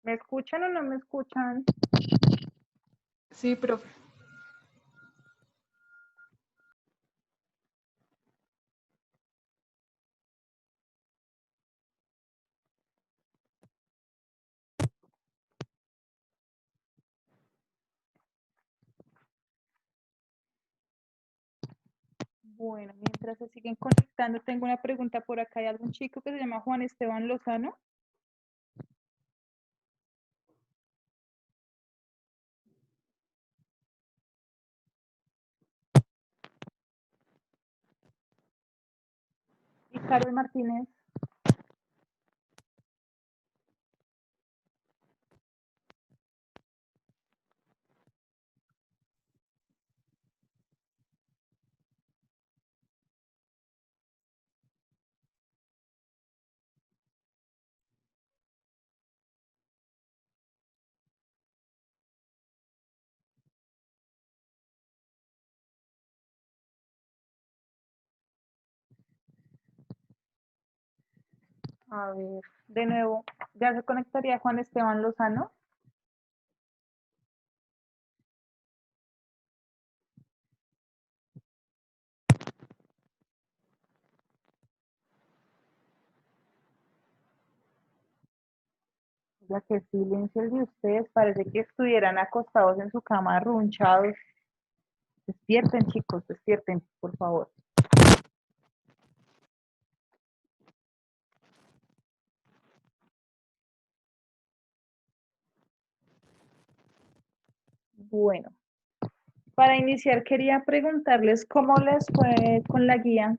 ¿Me escuchan o no me escuchan? Sí, profe. Bueno, mientras se siguen conectando, tengo una pregunta por acá. ¿Hay algún chico que se llama Juan Esteban Lozano? ¿Y Carol Martínez? A ver, de nuevo, ¿ya se conectaría Juan Esteban Lozano? Ya que silencio el de ustedes, parece que estuvieran acostados en su cama arrunchados. Despierten, chicos, despierten, por favor. Bueno, para iniciar quería preguntarles cómo les fue con la guía.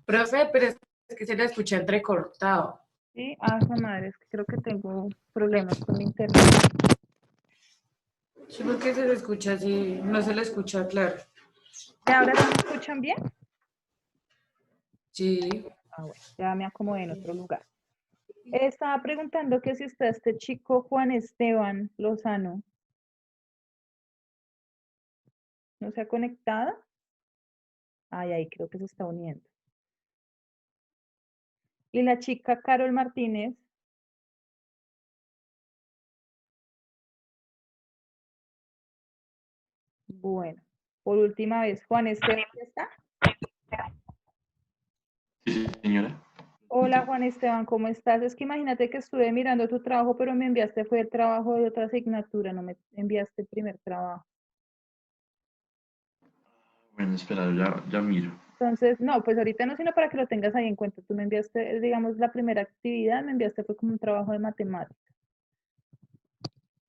Profe, pero es que se le escucha entrecortado. Sí, ah, su madre, es que creo que tengo problemas con mi internet. Sí, porque se le escucha así, no se le escucha claro. ¿Y ahora sí me escuchan bien? Sí. Ah, bueno, ya me acomodé en otro lugar. Estaba preguntando que si está este chico Juan Esteban Lozano, ¿no se ha conectado? Ay, ahí creo que se está uniendo. Y la chica Carol Martínez, bueno, por última vez, Juan Esteban, ¿ya está? Sí, señora. Hola Juan Esteban, ¿cómo estás? Es que imagínate que estuve mirando tu trabajo, pero me enviaste fue el trabajo de otra asignatura, no me enviaste el primer trabajo. Bueno, espera, ya miro. Entonces, no, pues ahorita no, sino para que lo tengas ahí en cuenta. Tú me enviaste, digamos, la primera actividad, me enviaste fue como un trabajo de matemáticas.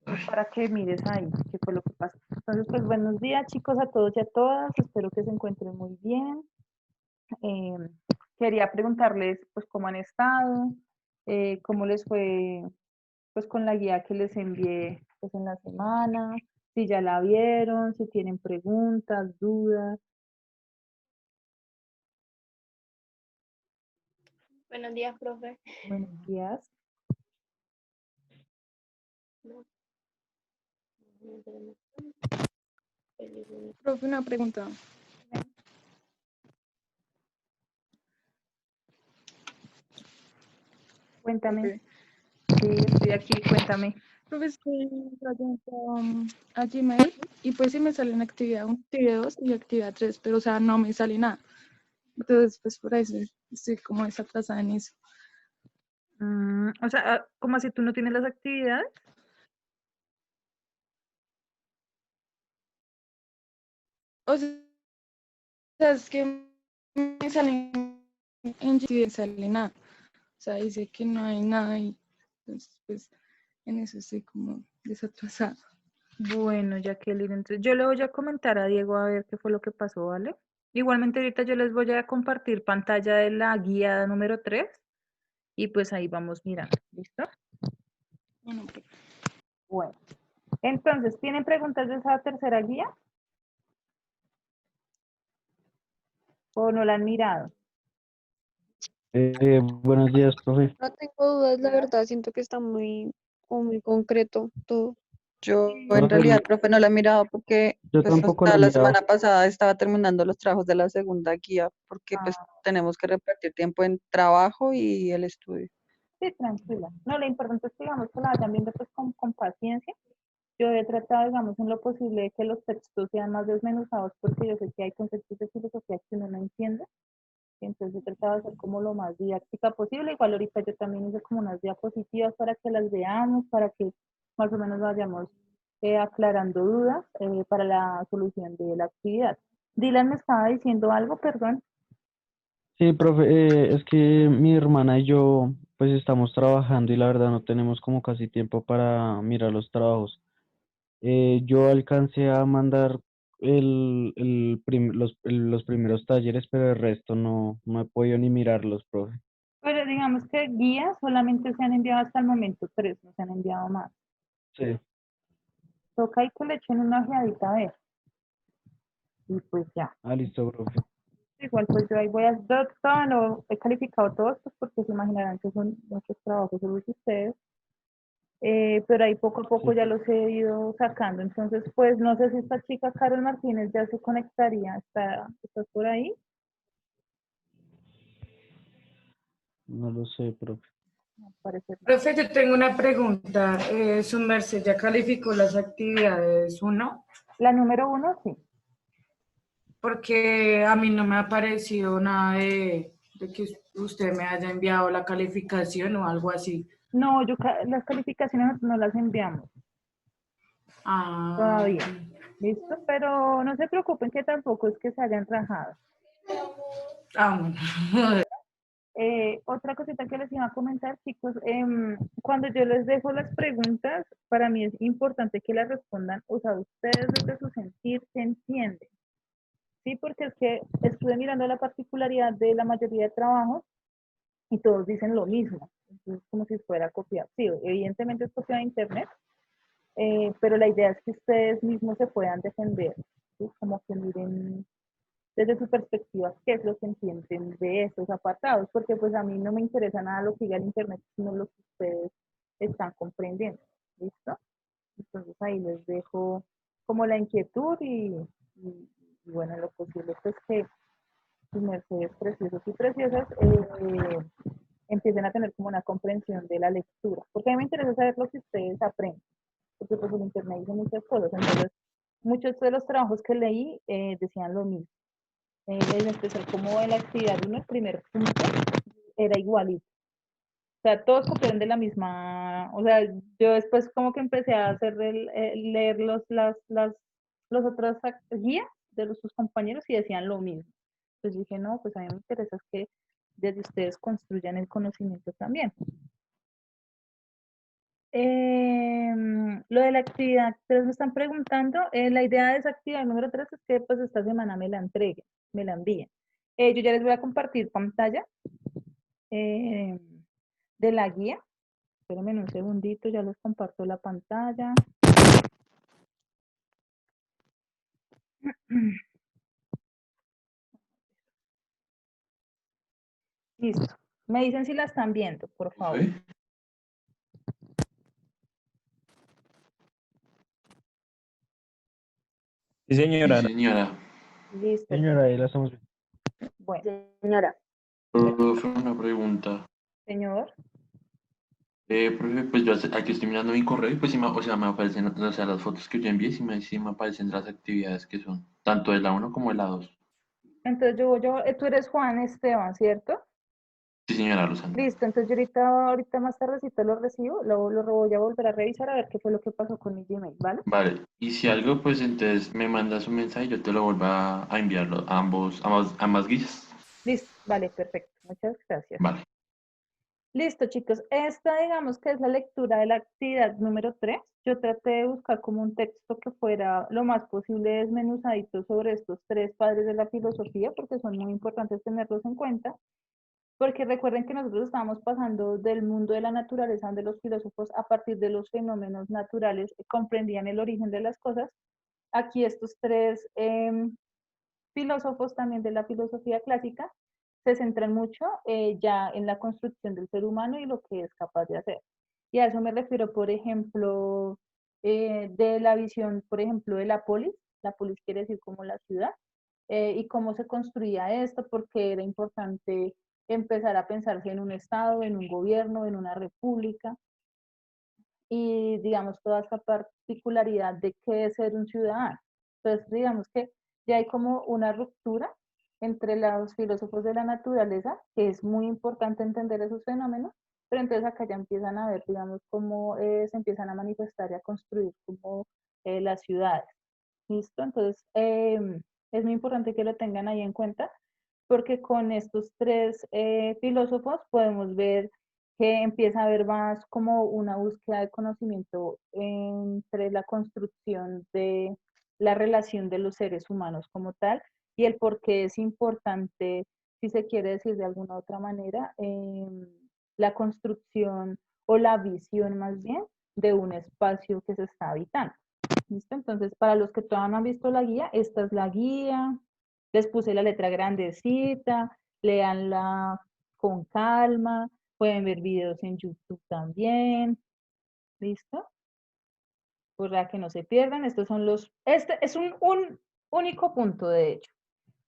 Ay, Para que mires ahí qué fue lo que pasó. Entonces, pues buenos días chicos a todos y a todas, espero que se encuentren muy bien. Eh, Quería preguntarles pues cómo han estado, cómo les fue pues con la guía que les envié pues en la semana, si ya la vieron, si tienen preguntas, dudas. Buenos días, profe. Buenos días. Profe, una pregunta. Cuéntame. Profe, Sí, estoy aquí, cuéntame. profe, estoy entrando a Gmail y pues sí me sale una actividad 1, actividad 2 y actividad 3, pero o sea, no me sale nada. Entonces, pues por eso estoy como desatrasada en eso. O sea, como si tú no tienes las actividades. O sea, es que me salen en Gmail, no sale nada. O sea, dice que no hay nada y entonces, pues en eso estoy como desatrasada. Bueno, Jacqueline, entonces yo le voy a comentar a Diego a ver qué fue lo que pasó, ¿vale? Igualmente ahorita yo les voy a compartir pantalla de la guía número 3 y pues ahí vamos mirando, ¿listo? Bueno, profe. Bueno, entonces, ¿tienen preguntas de esa tercera guía o no la han mirado? Buenos días, profe. No tengo dudas, la verdad, siento que está muy, como muy concreto todo. Yo en Profe, realidad, profe, no la he mirado porque yo pues tampoco lo hasta he la mirado. semana pasada estaba terminando los trabajos de la segunda guía porque pues Ah, tenemos que repartir tiempo en trabajo y el estudio. sí, tranquila. No, lo importante es que, digamos, que la vayan viendo pues con paciencia. Yo he tratado, digamos, en lo posible de que los textos sean más desmenuzados porque yo sé que hay conceptos de filosofía que uno no entiende. Entonces he tratado de ser como lo más didáctica posible. Igual ahorita yo también hice como unas diapositivas para que las veamos, para que más o menos vayamos aclarando dudas para la solución de la actividad. Dylan me estaba diciendo algo, perdón. Sí, profe, es que mi hermana y yo pues estamos trabajando y la verdad no tenemos como casi tiempo para mirar los trabajos. Yo alcancé a mandar los primeros talleres, pero el resto no he podido ni mirarlos, profe. Pero digamos que guías solamente se han enviado hasta el momento 3, no se han enviado más. Sí, Toca ahí que le echen una ojeadita a ver. Y pues ya. listo, profe. Igual pues yo ahí voy a, yo todavía no he calificado todos pues porque se imaginarán que son muchos trabajos sobre ustedes, pero ahí poco a poco Sí. ya los he ido sacando. Entonces pues no sé si esta chica Carol Martínez ya se conectaría, ¿estás por ahí? No lo sé, profe. No, parece no. Profe, yo tengo una pregunta. ¿Su merced ya calificó las actividades 1? La número 1, sí. Porque a mí no me ha aparecido nada de que usted me haya enviado la calificación o algo así. No, las calificaciones no las enviamos Ah, todavía. ¿Listo? Pero no se preocupen que tampoco es que se hayan rajado. bueno. Otra cosita que les iba a comentar, chicos, cuando yo les dejo las preguntas, para mí es importante que las respondan, o sea, ustedes desde su sentir se entienden, ¿sí? Porque es que estuve mirando la particularidad de la mayoría de trabajos y todos dicen lo mismo, entonces como si fuera copiado. Sí, evidentemente es copiado de internet, pero la idea es que ustedes mismos se puedan defender, ¿sí? Como que miren desde su perspectiva qué es lo que entienden de estos apartados, porque pues a mí no me interesa nada lo que diga el internet, sino lo que ustedes están comprendiendo, ¿listo? Entonces ahí les dejo como la inquietud y bueno, lo posible pues que sus mercedes preciosos y preciosas empiecen a tener como una comprensión de la lectura, porque a mí me interesa saber lo que ustedes aprenden, porque pues en internet dice muchas cosas, entonces muchos de los trabajos que leí decían lo mismo, en especial como en la actividad 1, el primer punto era igualito. O sea, todos copiaron de la misma, o sea, yo después como que empecé a leer los otros guías de sus compañeros y decían lo mismo. Entonces dije, no, pues a mí me interesa es que desde ustedes construyan el conocimiento también. Lo de la actividad 3 me están preguntando, la idea de esa actividad número 3 es que pues esta semana me la entreguen, me la envíen. Yo ya les voy a compartir pantalla eh, de la guía. Espérenme un segundito, ya les comparto la pantalla. Listo. Me dicen si la están viendo, por favor. Profe, Sí, sí, señora. señora. Listo. Señora, ahí la estamos viendo. Bueno, Señora, Profe, una pregunta. señor. Profe, pues yo aquí estoy mirando mi correo y pues sí o sea, me aparecen, o sea, las fotos que yo envié, sí me aparecen las actividades que son, tanto de la 1 como de la 2. Entonces tú eres Juan Esteban, ¿cierto? Sí, señora Rosana. Listo, entonces yo ahorita más tardecito lo recibo, lo voy a volver a revisar a ver qué fue lo que pasó con mi Gmail, ¿vale? Vale, y si algo, pues entonces me mandas un mensaje y yo te lo vuelvo a enviarlo a ambas guías. Listo, vale, perfecto. Muchas gracias. Vale. Listo, chicos. Esta, digamos que es la lectura de la actividad número 3. Yo traté de buscar como un texto que fuera lo más posible desmenuzadito sobre estos tres padres de la filosofía, porque son muy importantes tenerlos en cuenta. Porque recuerden que nosotros estamos pasando del mundo de la naturaleza, donde los filósofos a partir de los fenómenos naturales comprendían el origen de las cosas. Aquí estos tres filósofos también de la filosofía clásica se centran mucho ya en la construcción del ser humano y lo que es capaz de hacer. Y a eso me refiero, por ejemplo, de la visión, por ejemplo, de la polis quiere decir como la ciudad, y cómo se construía esto, porque era importante empezar a pensarse en un estado, en un gobierno, en una república, y digamos toda esta particularidad de qué es ser un ciudadano. Entonces, digamos que ya hay como una ruptura entre los filósofos de la naturaleza, que es muy importante entender esos fenómenos, pero entonces acá ya empiezan a ver, digamos, cómo se empiezan a manifestar y a construir como las ciudades. ¿Listo? Entonces, es muy importante que lo tengan ahí en cuenta, porque con estos tres filósofos podemos ver que empieza a haber más como una búsqueda de conocimiento entre la construcción de la relación de los seres humanos como tal y el por qué es importante, si se quiere decir de alguna otra manera, la construcción o la visión más bien de un espacio que se está habitando. ¿Listo? Entonces, para los que todavía no han visto la guía, esta es la guía. Les puse la letra grandecita, léanla con calma, pueden ver videos en YouTube también. ¿Listo? Para que no se pierdan, estos son este es un único punto, de hecho,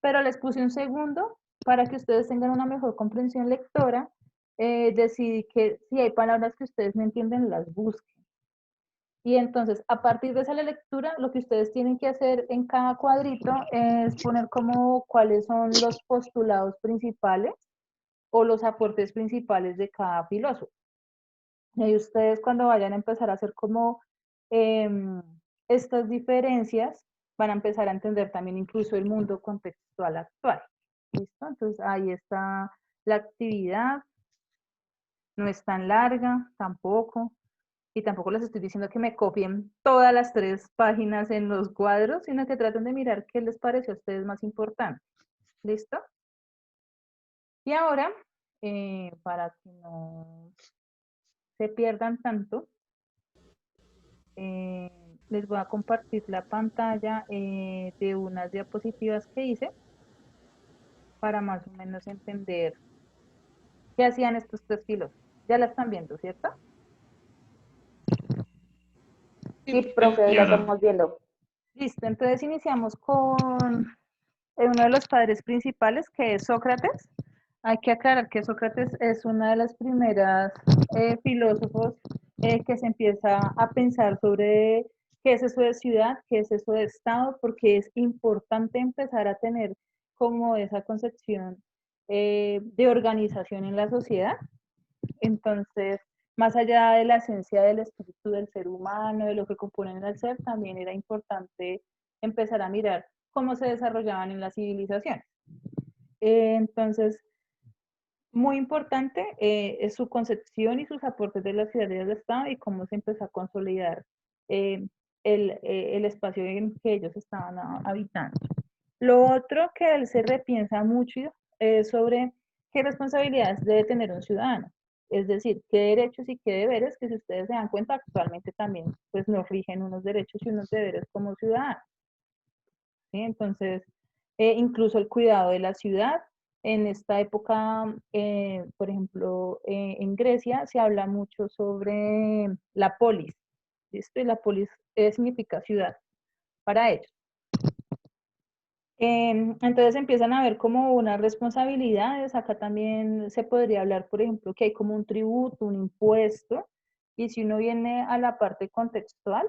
pero les puse un segundo para que ustedes tengan una mejor comprensión lectora. Decidí que si hay palabras que ustedes no entienden, las busquen. Y entonces, a partir de esa lectura, lo que ustedes tienen que hacer en cada cuadrito es poner como cuáles son los postulados principales o los aportes principales de cada filósofo. Y ustedes cuando vayan a empezar a hacer como estas diferencias, van a empezar a entender también incluso el mundo contextual actual. ¿Listo? Entonces, ahí está la actividad. No es tan larga, tampoco. Y tampoco les estoy diciendo que me copien todas las 3 páginas en los cuadros, sino que traten de mirar qué les pareció a ustedes más importante. ¿Listo? Y ahora, para que no se pierdan tanto, les voy a compartir la pantalla de unas diapositivas que hice para más o menos entender qué hacían estos 3 filósofos. Ya la están viendo, ¿cierto? Sí, profe, ahí Y la ahora, estamos viendo. Listo, entonces iniciamos con uno de los padres principales, que es Sócrates. Hay que aclarar que Sócrates es una de las primeras filósofos que se empieza a pensar sobre qué es eso de ciudad, qué es eso de Estado, porque es importante empezar a tener como esa concepción de organización en la sociedad. Entonces, más allá de la esencia del espíritu del ser humano, de lo que componen el ser, también era importante empezar a mirar cómo se desarrollaban en las civilizaciones. Entonces, muy importante es su concepción y sus aportes de la ciudad y del Estado y cómo se empezó a consolidar el espacio en que ellos estaban habitando. Lo otro que él se repiensa mucho es sobre qué responsabilidades debe tener un ciudadano. Es decir, qué derechos y qué deberes, que si ustedes se dan cuenta, actualmente también pues, nos rigen unos derechos y unos deberes como ciudadanos. ¿Sí? Entonces, incluso el cuidado de la ciudad. En esta época, por ejemplo, en Grecia se habla mucho sobre la polis. ¿Listo? Y la polis significa ciudad para ellos. Entonces empiezan a ver como unas responsabilidades. Acá también se podría hablar, por ejemplo, que hay como un tributo, un impuesto, y si uno viene a la parte contextual,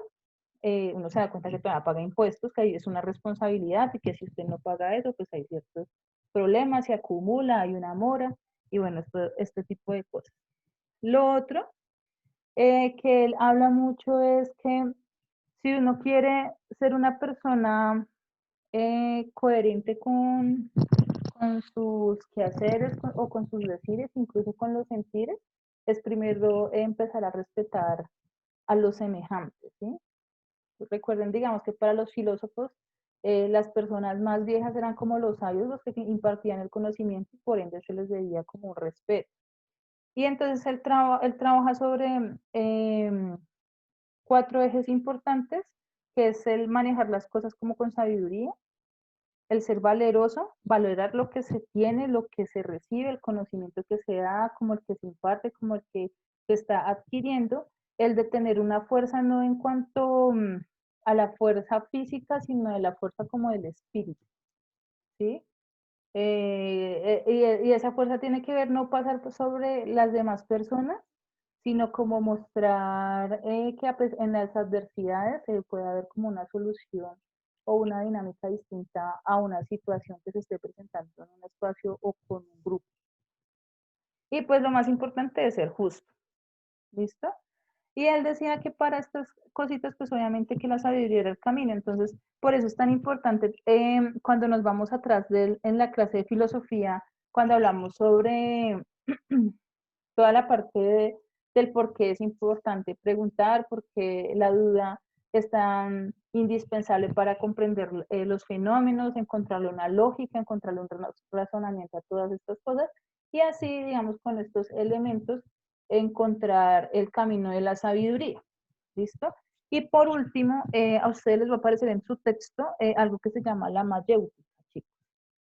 uno se da cuenta que todavía paga impuestos, que ahí es una responsabilidad y que si usted no paga eso, pues hay ciertos problemas, se acumula, hay una mora, y bueno, este tipo de cosas. Lo otro que él habla mucho es que si uno quiere ser una persona coherente con sus quehaceres o con sus decires, incluso con los sentires, es primero empezar a respetar a los semejantes, ¿sí? Recuerden, digamos que para los filósofos, las personas más viejas eran como los sabios, los que impartían el conocimiento y por ende se les debía como un respeto. Y entonces él trabaja sobre 4 ejes importantes, que es el manejar las cosas como con sabiduría, el ser valeroso, valorar lo que se tiene, lo que se recibe, el conocimiento que se da, como el que se imparte, como el que se está adquiriendo, el de tener una fuerza no en cuanto a la fuerza física, sino de la fuerza como del espíritu, ¿sí? Y esa fuerza tiene que ver no pasar sobre las demás personas, sino como mostrar que en las adversidades se puede haber como una solución o una dinámica distinta a una situación que se esté presentando en un espacio o con un grupo. Y pues lo más importante es ser justo, ¿listo? Y él decía que para estas cositas, pues obviamente que la sabiduría era el camino. Entonces, por eso es tan importante cuando nos vamos atrás en la clase de filosofía, cuando hablamos sobre toda la parte del por qué es importante preguntar, por qué la duda es tan indispensable para comprender los fenómenos, encontrarle una lógica, encontrarle un razonamiento a todas estas cosas, y así, digamos, con estos elementos, encontrar el camino de la sabiduría. ¿Listo? Y por último, a ustedes les va a aparecer en su texto algo que se llama la mayéutica, chicos.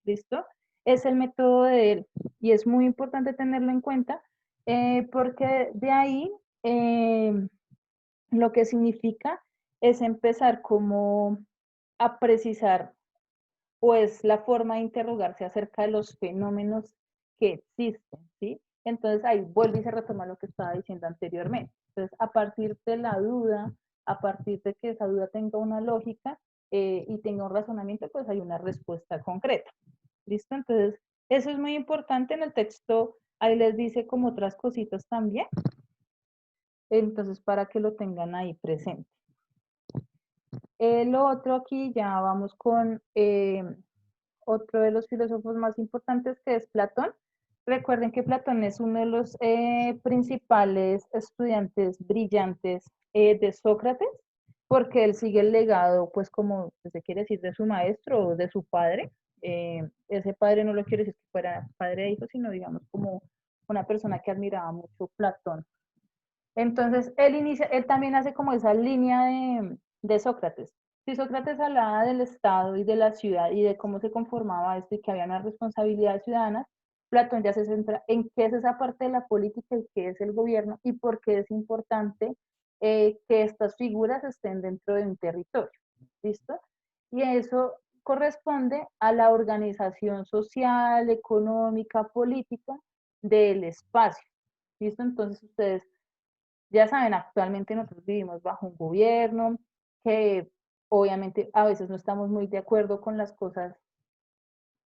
¿Listo? Es el método de él y es muy importante tenerlo en cuenta porque de ahí lo que significa es empezar como a precisar pues la forma de interrogarse acerca de los fenómenos que existen, ¿sí? Entonces ahí vuelve y se retoma lo que estaba diciendo anteriormente. Entonces, a partir de la duda, a partir de que esa duda tenga una lógica y tenga un razonamiento, pues hay una respuesta concreta. ¿Listo? Entonces, eso es muy importante en el texto. Ahí les dice como otras cositas también. Entonces, para que lo tengan ahí presente. Lo otro aquí ya vamos con otro de los filósofos más importantes que es Platón. Recuerden que Platón es uno de los principales estudiantes brillantes de Sócrates, porque él sigue el legado, pues como se quiere decir, de su maestro o de su padre. Ese padre no lo quiere decir que fuera padre de hijo, sino digamos como una persona que admiraba mucho Platón. Entonces, él también hace como esa línea de Sócrates. Si Sócrates hablaba del Estado y de la ciudad y de cómo se conformaba esto y que había una responsabilidad ciudadana, Platón ya se centra en qué es esa parte de la política y qué es el gobierno y por qué es importante que estas figuras estén dentro de un territorio. ¿Listo? Y eso corresponde a la organización social, económica, política del espacio. ¿Listo? Entonces ustedes ya saben, actualmente nosotros vivimos bajo un gobierno que obviamente a veces no estamos muy de acuerdo con las cosas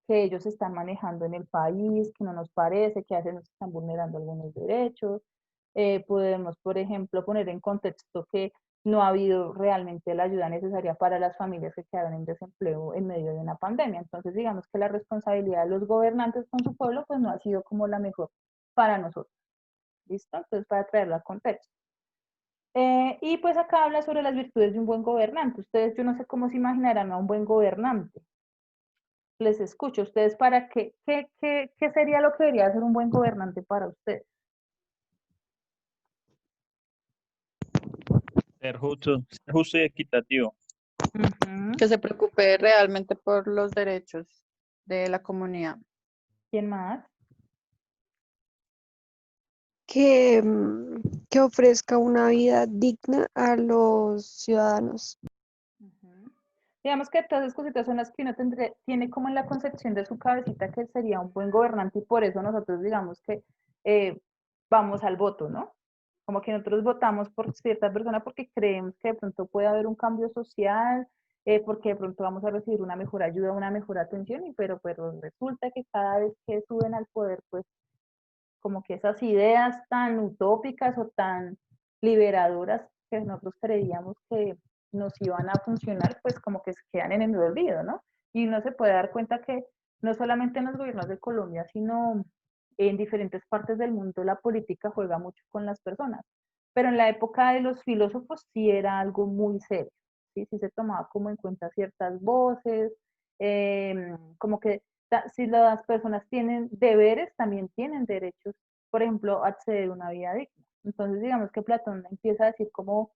que ellos están manejando en el país, que no nos parece, que a veces nos están vulnerando algunos derechos. Podemos, por ejemplo, poner en contexto que no ha habido realmente la ayuda necesaria para las familias que quedaron en desempleo en medio de una pandemia. Entonces, digamos que la responsabilidad de los gobernantes con su pueblo, pues no ha sido como la mejor para nosotros. ¿Listo? Entonces, para traerlo al contexto. Y pues acá habla sobre las virtudes de un buen gobernante. Ustedes, yo no sé cómo se imaginarán a un buen gobernante. Les escucho. ¿Ustedes para qué sería lo que debería ser un buen gobernante para ustedes? Ser justo y equitativo. Que se preocupe realmente por los derechos de la comunidad. ¿Quién más? Que ofrezca una vida digna a los ciudadanos. Digamos que todas esas cositas son las que uno tiene como en la concepción de su cabecita que sería un buen gobernante y por eso nosotros digamos que vamos al voto, ¿no? Como que nosotros votamos por cierta persona porque creemos que de pronto puede haber un cambio social, porque de pronto vamos a recibir una mejor ayuda, una mejor atención, pero resulta que cada vez que suben al poder, pues como que esas ideas tan utópicas o tan liberadoras que nosotros creíamos que nos iban a funcionar, pues como que se quedan en el olvido, ¿no? Y uno se puede dar cuenta que no solamente en los gobiernos de Colombia, sino en diferentes partes del mundo la política juega mucho con las personas. Pero en la época de los filósofos sí era algo muy serio, ¿sí? Sí se tomaba como en cuenta ciertas voces, como que si las personas tienen deberes, también tienen derechos, por ejemplo, acceder a una vida digna. Entonces, digamos que Platón empieza a decir como,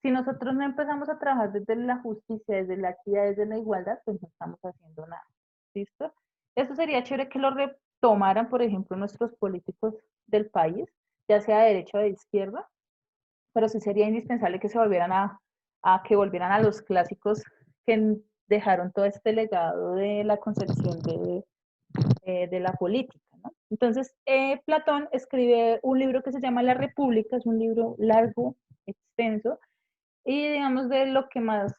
si nosotros no empezamos a trabajar desde la justicia, desde la equidad, desde la igualdad, pues no estamos haciendo nada. ¿Listo? Eso sería chévere que lo retomaran, por ejemplo, nuestros políticos del país, ya sea de derecha o de izquierda, pero sí sería indispensable que se volvieran que volvieran a los clásicos que dejaron todo este legado de la concepción de la política, ¿no? Entonces, Platón escribe un libro que se llama La República, es un libro largo, extenso, y digamos de lo que más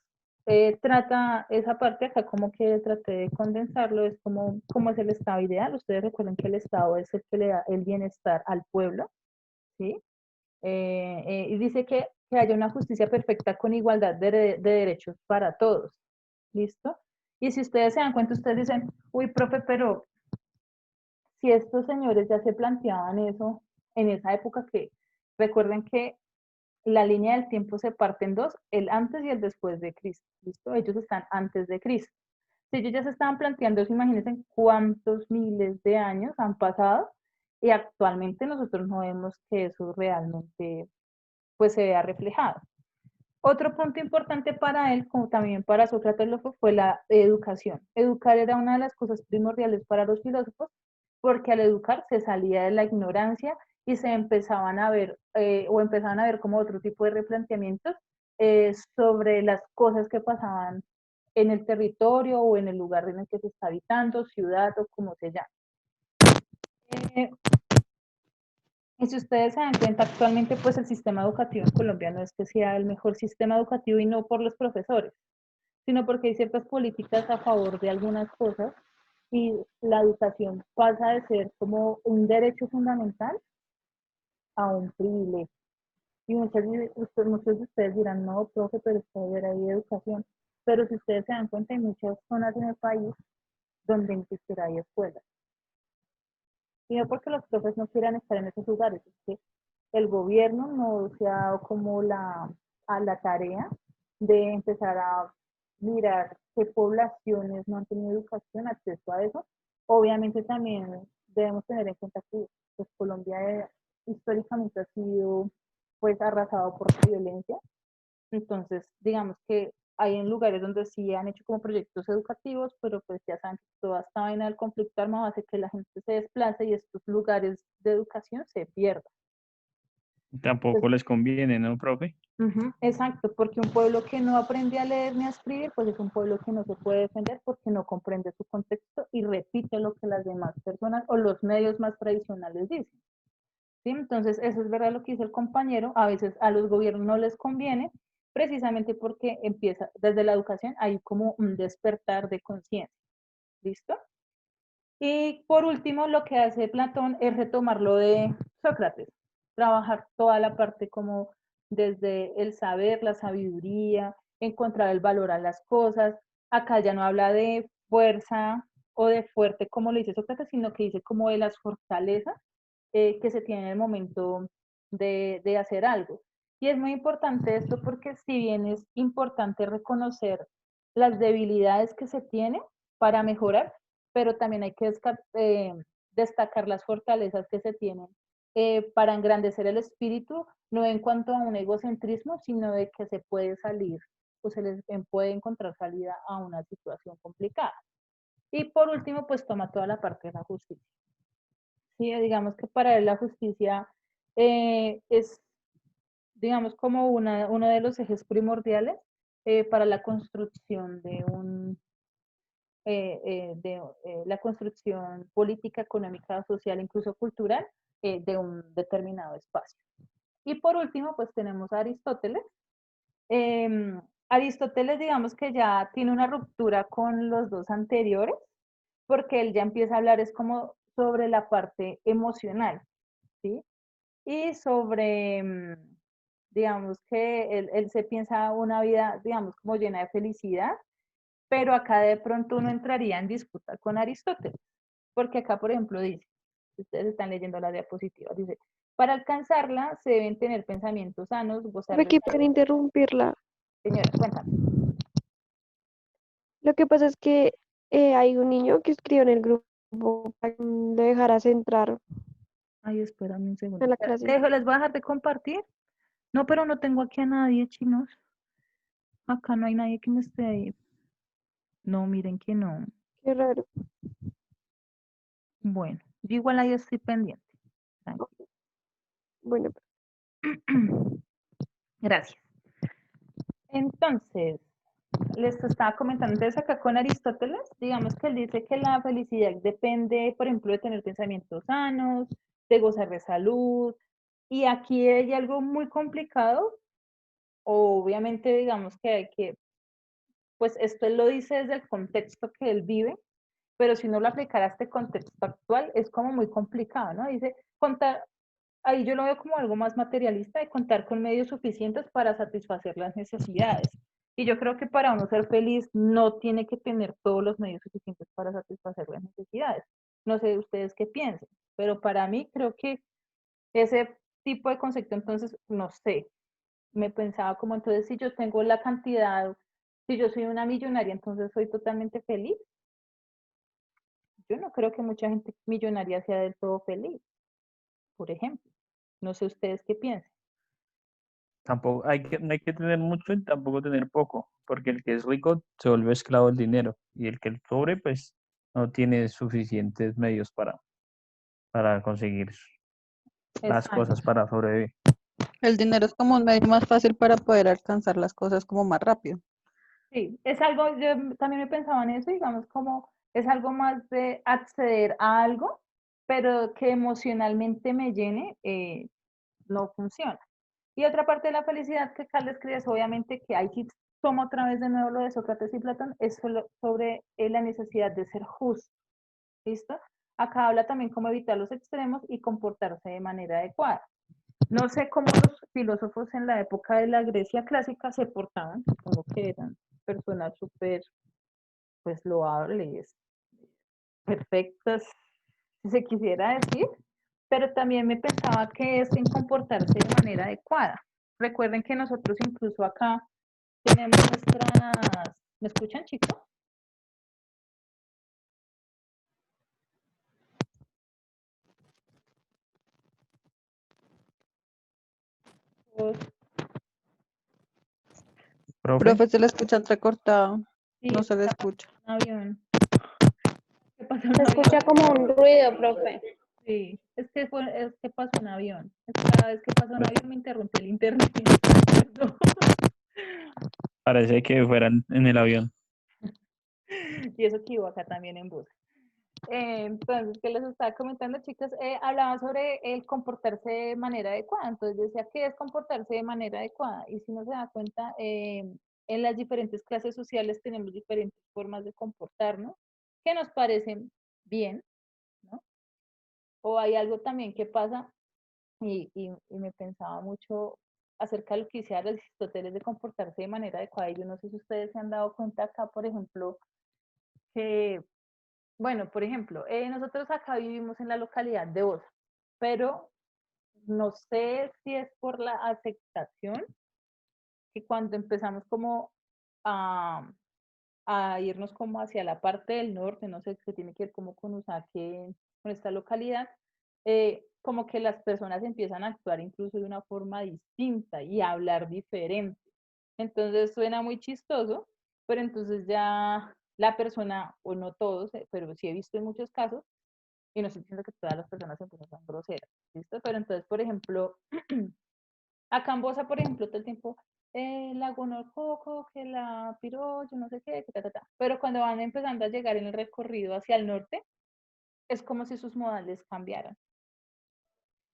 trata esa parte acá, como que traté de condensarlo, es como, cómo es el estado ideal. Ustedes recuerden que el estado es el que le da el bienestar al pueblo, ¿sí? Y dice que haya una justicia perfecta con igualdad de derechos para todos, ¿listo? Y si ustedes se dan cuenta, ustedes dicen, uy, profe, pero si estos señores ya se planteaban eso en esa época, que recuerden que la línea del tiempo se parte en dos, el antes y el después de Cristo, ¿listo? Ellos están antes de Cristo. Si ellos ya se estaban planteando eso, imagínense cuántos miles de años han pasado y actualmente nosotros no vemos que eso realmente pues se vea reflejado. Otro punto importante para él, como también para Sócrates lo fue la educación. Educar era una de las cosas primordiales para los filósofos, porque al educar se salía de la ignorancia y se empezaban a ver, o empezaban a ver como otro tipo de replanteamientos sobre las cosas que pasaban en el territorio o en el lugar en el que se está habitando, ciudad o como se llama. Y si ustedes se dan cuenta, actualmente pues el sistema educativo en Colombia no es que sea el mejor sistema educativo y no por los profesores, sino porque hay ciertas políticas a favor de algunas cosas y la educación pasa de ser como un derecho fundamental a un privilegio. Y muchos de ustedes dirán, no, profe, pero es que hay educación. Pero si ustedes se dan cuenta, hay muchas zonas en el país donde ni siquiera hay escuelas. Y no porque los profes no quieran estar en esos lugares, es que el gobierno no se ha dado como a la tarea de empezar a mirar qué poblaciones no han tenido educación, acceso a eso. Obviamente también debemos tener en cuenta que pues, Colombia históricamente ha sido pues arrasado por la violencia. Entonces, digamos que hay en lugares donde sí han hecho como proyectos educativos, pero pues ya saben que toda esta vaina del conflicto armado hace que la gente se desplace y estos lugares de educación se pierdan. Tampoco les conviene, ¿no, profe? Exacto, porque un pueblo que no aprende a leer ni a escribir, pues es un pueblo que no se puede defender porque no comprende su contexto y repite lo que las demás personas o los medios más tradicionales dicen. ¿Sí? Entonces, eso es verdad lo que dice el compañero, a veces a los gobiernos no les conviene, precisamente porque empieza desde la educación, hay como un despertar de conciencia. ¿Listo? Y por último, lo que hace Platón es retomar lo de Sócrates, trabajar toda la parte como desde el saber, la sabiduría, encontrar el valor a las cosas. Acá ya no habla de fuerza o de fuerte como lo dice Sócrates, sino que dice como de las fortalezas que se tienen en el momento de hacer algo. Y es muy importante esto porque si bien es importante reconocer las debilidades que se tienen para mejorar, pero también hay que destacar las fortalezas que se tienen para engrandecer el espíritu, no en cuanto a un egocentrismo, sino de que se puede salir o se les puede encontrar salida a una situación complicada. Y por último, pues toma toda la parte de la justicia. Sí, digamos que para él la justicia es, digamos, como uno de los ejes primordiales para la construcción de la construcción política, económica, social, incluso cultural de un determinado espacio. Y por último, pues tenemos a Aristóteles. Aristóteles, digamos que ya tiene una ruptura con los dos anteriores, porque él ya empieza a hablar es como sobre la parte emocional, ¿sí? Y sobre, digamos que él se piensa una vida, digamos, como llena de felicidad, pero acá de pronto uno entraría en disputa con Aristóteles, porque acá, por ejemplo, dice, ustedes están leyendo la diapositiva, dice, para alcanzarla se deben tener pensamientos sanos, gozar Profe, de qué salud. pena interrumpirla. Señora, cuéntame. Lo que pasa es que hay un niño que escribió en el grupo para que lo dejaras entrar Ay, espérame un segundo. a la clase. Les voy a dejar de compartir. No, pero no tengo aquí a nadie, chinos. Acá no hay nadie que me esté ahí. No, miren que no. Qué raro. Bueno, yo igual ahí estoy pendiente. Bueno, Gracias. Entonces, les estaba comentando entonces acá con Aristóteles, digamos que él dice que la felicidad depende, por ejemplo, de tener pensamientos sanos, de gozar de salud, y aquí hay algo muy complicado, obviamente digamos que hay que, pues esto él lo dice desde el contexto que él vive, pero si uno lo aplicara a este contexto actual, es como muy complicado, ¿no? Dice, contar, ahí yo lo veo como algo más materialista de contar con medios suficientes para satisfacer las necesidades. Y yo creo que para uno ser feliz no tiene que tener todos los medios suficientes para satisfacer las necesidades. No sé ustedes qué piensen, pero para mí creo que ese tipo de concepto, entonces, no sé, me pensaba como entonces si yo tengo la cantidad, si yo soy una millonaria, entonces soy totalmente feliz. Yo no creo que mucha gente millonaria sea del todo feliz, por ejemplo. No sé ustedes qué piensan. Tampoco no hay que tener mucho y tampoco tener poco, porque el que es rico se vuelve esclavo del dinero y el que es pobre, pues no tiene suficientes medios para conseguir las Exacto. cosas para sobrevivir. El dinero es como un medio más fácil para poder alcanzar las cosas como más rápido. Sí, es algo, yo también me pensaba en eso, digamos, como es algo más de acceder a algo, pero que emocionalmente me llene, no funciona. Y otra parte de la felicidad que Carlos escribe es obviamente que hay que tomo otra vez de nuevo lo de Sócrates y Platón, es sobre la necesidad de ser justo, ¿listo? Acá habla también cómo evitar los extremos y comportarse de manera adecuada. No sé cómo los filósofos en la época de la Grecia clásica se portaban, como que eran personas súper, pues, loables, perfectas, si se quisiera decir, pero también me pensaba que es en comportarse de manera adecuada. Recuerden que nosotros incluso acá tenemos nuestras, ¿me escuchan, chicos? Pues, Profe, Profe, se le escucha entrecortado, sí, no se le está escucha. un avión. ¿Qué pasa un Se avión? escucha como un ruido, profe. Sí, es que pasó un avión. Es que cada vez que pasa un avión me interrumpe el internet. Perdón. parece que fueran en el avión. Y eso que iba acá también en bus. Entonces, ¿qué les estaba comentando, chicos? Hablaba sobre el comportarse de manera adecuada. Entonces, decía, ¿qué es comportarse de manera adecuada? Y si no se da cuenta, en las diferentes clases sociales tenemos diferentes formas de comportarnos que nos parecen bien, ¿no? O hay algo también que pasa, y me pensaba mucho acerca de lo que decía Aristóteles de comportarse de manera adecuada. Y yo no sé si ustedes se han dado cuenta acá, por ejemplo, que bueno, por ejemplo, nosotros acá vivimos en la localidad de Osa, pero no sé si es por la aceptación que cuando empezamos como a, a irnos como hacia la parte del norte, no sé, que tiene que ver como con Usaque, con esta localidad, como que las personas empiezan a actuar incluso de una forma distinta y a hablar diferente. Entonces suena muy chistoso, pero entonces ya la persona, o no todos, pero sí he visto en muchos casos, y no estoy diciendo que todas las personas siempre son groseras, ¿listo? Pero entonces, por ejemplo, acá en Bosa, por ejemplo, todo el tiempo, la Coco, que la Piro, yo no sé qué, que ta, ta, ta. Pero cuando van empezando a llegar en el recorrido hacia el norte, es como si sus modales cambiaran.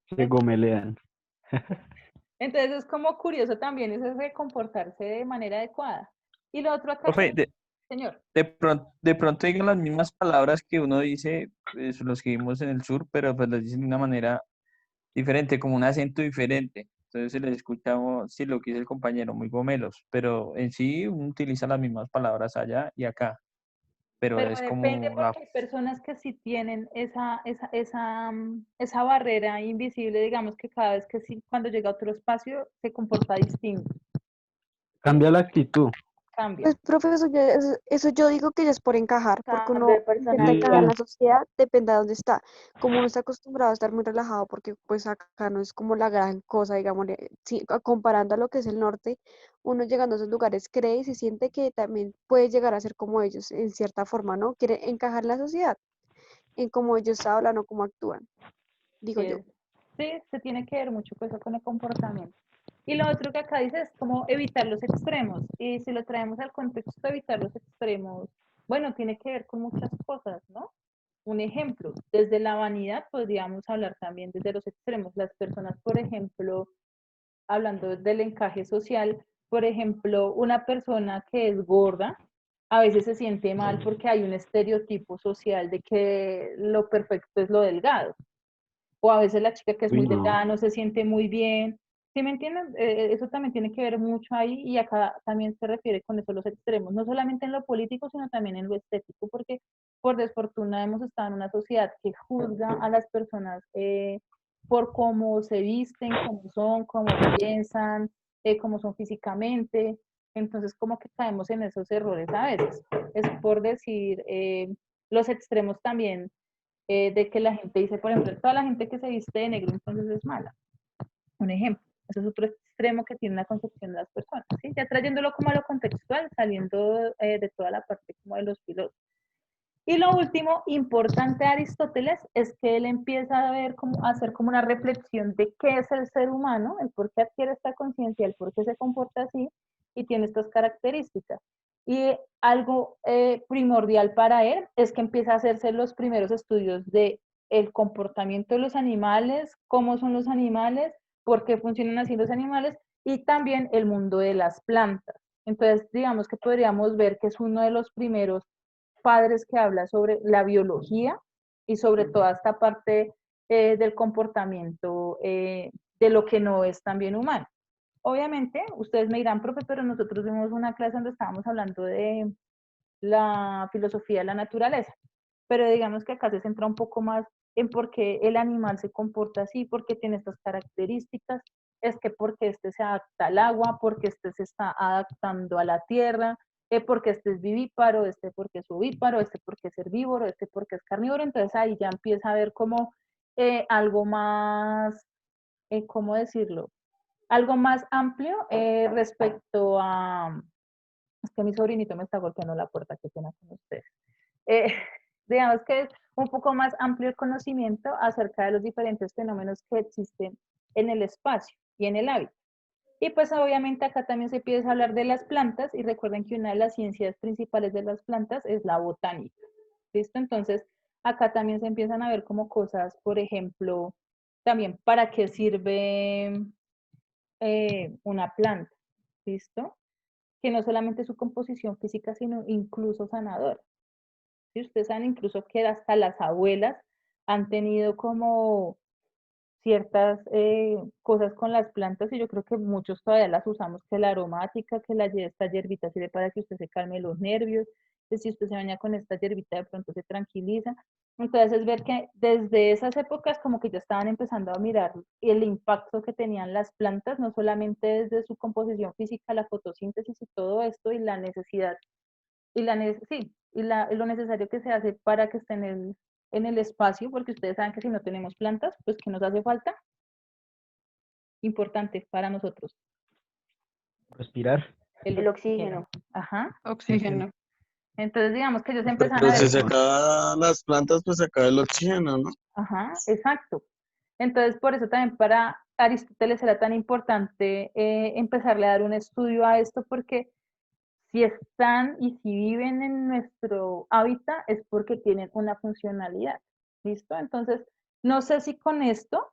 Se gomelean. Entonces es como curioso también ese de comportarse de manera adecuada. Y lo otro acá, Profe, señor, de pronto digan las mismas palabras que uno dice, pues, los que vivimos en el sur, pero pues las dicen de una manera diferente, como un acento diferente. Entonces se les escucha, sí, lo que dice el compañero, muy gomelos, pero en sí uno utiliza las mismas palabras allá y acá, pero pero es depende como la... porque hay personas que sí tienen esa barrera invisible, digamos que cada vez que sí, cuando llega a otro espacio, se comporta distinto, ¿sí? Cambia la actitud. Cambia. Pues, profe, eso yo digo que ya es por encajar, porque Cambio de uno intenta Sí, encajar en personalidad. la sociedad, depende de dónde está. Como uno está acostumbrado a estar muy relajado, porque pues acá no es como la gran cosa, digamos, comparando a lo que es el norte, uno llegando a esos lugares cree y se siente que también puede llegar a ser como ellos, en cierta forma, ¿no? Quiere encajar en la sociedad, en cómo ellos hablan o cómo actúan, digo yo. Sí, se tiene que ver mucho con eso, con el comportamiento. Y lo otro que acá dice es como evitar los extremos. Y si lo traemos al contexto de evitar los extremos, bueno, tiene que ver con muchas cosas, ¿no? Un ejemplo, desde la vanidad podríamos hablar también desde los extremos. Las personas, por ejemplo, hablando del encaje social, por ejemplo, una persona que es gorda, a veces se siente mal porque hay un estereotipo social de que lo perfecto es lo delgado. O a veces la chica que es Uy, muy no. delgada no se siente muy bien. ¿Sí me entienden? Eso también tiene que ver mucho ahí y acá también se refiere con eso a los extremos, no solamente en lo político, sino también en lo estético, porque por desfortuna hemos estado en una sociedad que juzga a las personas por cómo se visten, cómo son, cómo piensan, cómo son físicamente. Entonces, como que caemos en esos errores a veces. Es por decir, los extremos también de que la gente dice, por ejemplo, toda la gente que se viste de negro entonces es mala. Un ejemplo. Ese es otro extremo que tiene una concepción de las personas, ¿sí? Ya trayéndolo como a lo contextual, saliendo de toda la parte como de los filósofos. Y lo último, importante de Aristóteles, es que él empieza a ver como, a hacer como una reflexión de qué es el ser humano, el por qué adquiere esta conciencia, el por qué se comporta así y tiene estas características. Y algo primordial para él es que empieza a hacerse los primeros estudios de el comportamiento de los animales, cómo son los animales, por qué funcionan así los animales y también el mundo de las plantas. Entonces, digamos que podríamos ver que es uno de los primeros padres que habla sobre la biología y sobre toda esta parte del comportamiento de lo que no es también humano. Obviamente, ustedes me dirán, profe, pero nosotros vimos una clase donde estábamos hablando de la filosofía de la naturaleza, pero digamos que acá se centra un poco más en por qué el animal se comporta así, por qué tiene estas características, es que porque este se adapta al agua, porque este se está adaptando a la tierra, porque este es vivíparo, este porque es ovíparo, este porque es herbívoro, este porque es carnívoro, entonces ahí ya empieza a ver como algo más, ¿cómo decirlo? Algo más amplio respecto a, es que mi sobrinito me está golpeando la puerta, qué pena con ustedes. Eh, digamos que es un poco más amplio el conocimiento acerca de los diferentes fenómenos que existen en el espacio y en el hábitat. Y pues obviamente acá también se empieza a hablar de las plantas y recuerden que una de las ciencias principales de las plantas es la botánica. ¿Listo? Entonces acá también se empiezan a ver como cosas, por ejemplo, también para qué sirve una planta. ¿Listo? Que no solamente su composición física, sino incluso sanadora. ¿Sí? Ustedes saben incluso que hasta las abuelas han tenido como ciertas cosas con las plantas y yo creo que muchos todavía las usamos, que la aromática, que esta hierbita sirve para que usted se calme los nervios, que si usted se baña con esta hierbita de pronto se tranquiliza. Entonces es ver que desde esas épocas como que ya estaban empezando a mirar el impacto que tenían las plantas, no solamente desde su composición física, la fotosíntesis y todo esto y la necesidad y sí, lo necesario que se hace para que esté en el espacio, porque ustedes saben que si no tenemos plantas, pues ¿qué nos hace falta? Importante para nosotros. Respirar. El oxígeno. Ajá. Oxígeno. Entonces, digamos que ellos Pero empezaron a si ver se como, acaban las plantas, pues se acaba el oxígeno, ¿no? ajá, exacto. Entonces, por eso también para Aristóteles era tan importante empezarle a dar un estudio a esto, porque si están y si viven en nuestro hábitat es porque tienen una funcionalidad. ¿Listo? Entonces, no sé si con esto,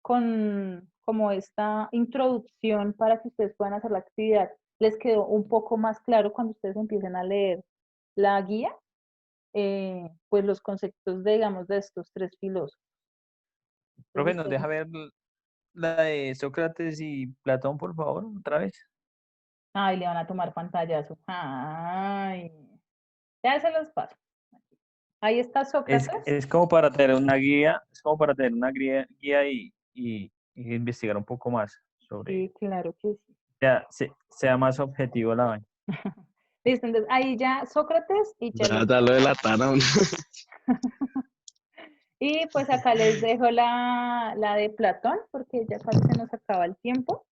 con como esta introducción para que ustedes puedan hacer la actividad, les quedó un poco más claro cuando ustedes empiecen a leer la guía, pues los conceptos, digamos, de estos tres filósofos. Profe, ¿nos Entonces, deja ver la de Sócrates y Platón, por favor, otra vez? ay, le van a tomar pantallazo. Ay, ya se los paso. Ahí está Sócrates. Es como para tener una guía, es como para tener una guía y investigar un poco más sobre, Sí, claro que sí. ya, sea más objetivo la vaina. Listo, entonces ahí ya Sócrates y ya Ya lo delataron. y pues acá les dejo la de Platón, porque ya casi se nos acaba el tiempo.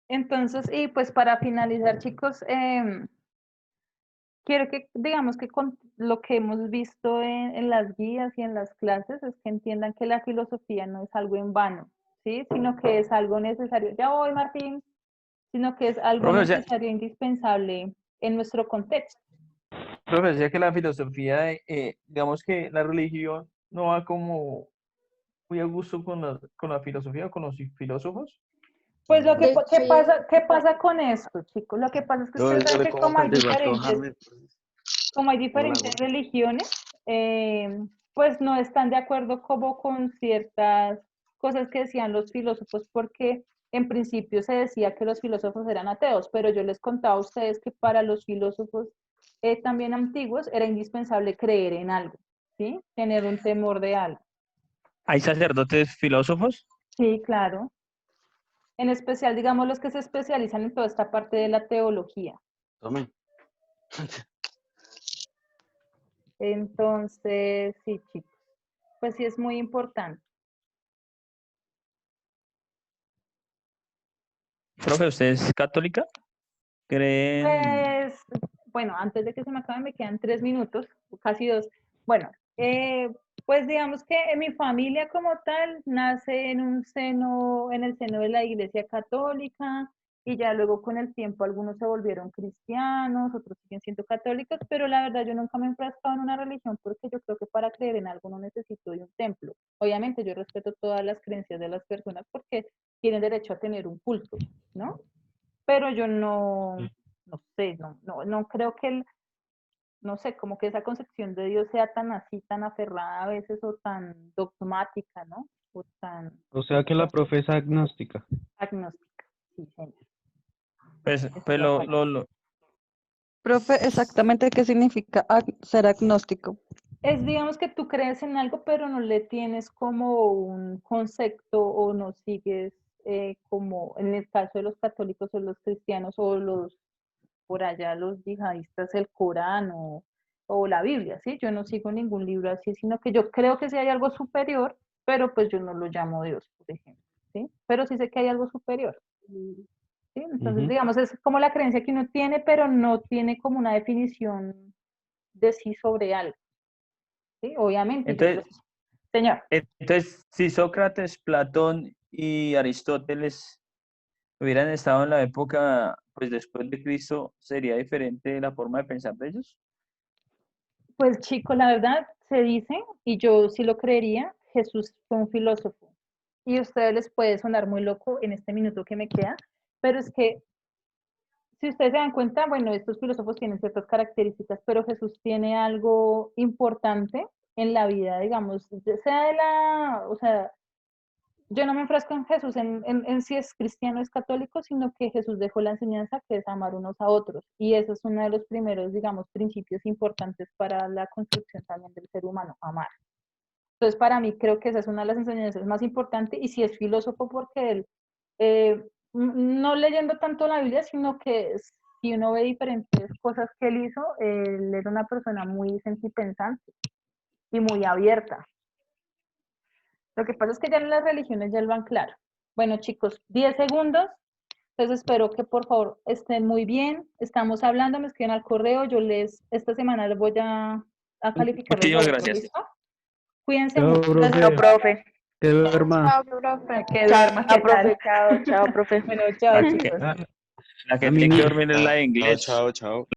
Entonces, y pues para finalizar, chicos, quiero que, digamos que con lo que hemos visto en las guías y en las clases es que entiendan que la filosofía no es algo en vano, ¿sí? Sino que es algo necesario. Ya voy, Martín. Sino que es algo Profe, o sea, necesario e indispensable en nuestro contexto. profe, o sea que la filosofía, digamos que la religión no va como muy a gusto con la filosofía o con los filósofos. Pues lo que, De hecho, ¿qué pasa con esto, chicos? Lo que pasa es que Yo, ustedes yo saben le que como contigo a James. como hay ¿Cómo la diferentes hago? religiones, pues no están de acuerdo como con ciertas cosas que decían los filósofos, porque en principio se decía que los filósofos eran ateos, pero yo les contaba a ustedes que para los filósofos también antiguos era indispensable creer en algo, ¿sí? Tener un temor de algo. ¿Hay sacerdotes filósofos? Sí, claro. En especial, digamos, los que se especializan en toda esta parte de la teología. Tome. Entonces, sí, chicos, pues sí es muy importante. Profe, ¿usted es católica? ¿Creen? Pues, bueno, antes de que se me acabe, me quedan 3 minutos, casi 2. Bueno, pues digamos que mi familia como tal nace en un seno, en el seno de la Iglesia Católica, y ya luego con el tiempo algunos se volvieron cristianos, otros siguen siendo católicos, pero la verdad yo nunca me he enfrascado en una religión porque yo creo que para creer en algo no necesito de un templo. Obviamente yo respeto todas las creencias de las personas porque tienen derecho a tener un culto, ¿no? Pero yo no sé, no creo que no sé, como que esa concepción de Dios sea tan así, tan aferrada a veces o tan dogmática, ¿no? O tan O sea que la profe es agnóstica. agnóstica. Sí, señor. Pues, Esa es pues la palabra. Profe, exactamente qué significa ser agnóstico. Es, digamos que tú crees en algo, pero no le tienes como un concepto o no sigues como en el caso de los católicos o los cristianos o los por allá los yihadistas el Corán o la Biblia, ¿sí? Yo no sigo ningún libro así, sino que yo creo que sí hay algo superior, pero pues yo no lo llamo Dios, por ejemplo, ¿sí? Pero sí sé que hay algo superior, ¿sí? Entonces, Ujú. digamos, es como la creencia que uno tiene, pero no tiene como una definición de sí sobre algo, ¿sí? Obviamente, Entonces, señor. entonces, si Sócrates, Platón y Aristóteles hubieran estado en la época, pues después de Cristo, ¿sería diferente la forma de pensar de ellos? Pues chicos, la verdad se dice, y yo sí lo creería, Jesús fue un filósofo. Y a ustedes les puede sonar muy loco en este minuto que me queda, pero es que si ustedes se dan cuenta, bueno, estos filósofos tienen ciertas características, pero Jesús tiene algo importante en la vida, digamos, sea de o sea, yo no me enfrasco en Jesús, en si es cristiano o es católico, sino que Jesús dejó la enseñanza que es amar unos a otros. Y eso es uno de los primeros, digamos, principios importantes para la construcción también del ser humano, amar. Entonces, para mí creo que esa es una de las enseñanzas más importantes y si es filósofo porque él, no leyendo tanto la Biblia, sino que si uno ve diferentes cosas que él hizo, él era una persona muy sentipensante y muy abierta. Lo que pasa es que ya en las religiones ya lo van claro. Bueno, chicos, 10 segundos. Entonces espero que por favor estén muy bien. Estamos hablando, me escriben al correo. Esta semana les voy a calificarles lo Muchísimas otro, gracias. ¿listo? Cuídense Chao, mucho. Gracias. Chao, profe. profe. Que duerma. chao, profe. Que duerma, ¿qué Chao, tal? profe. Chao, chao, profe. Bueno, chao, La que, chicos. la que A mí tiene que ni, dormir es la de No, inglés. chao, chao.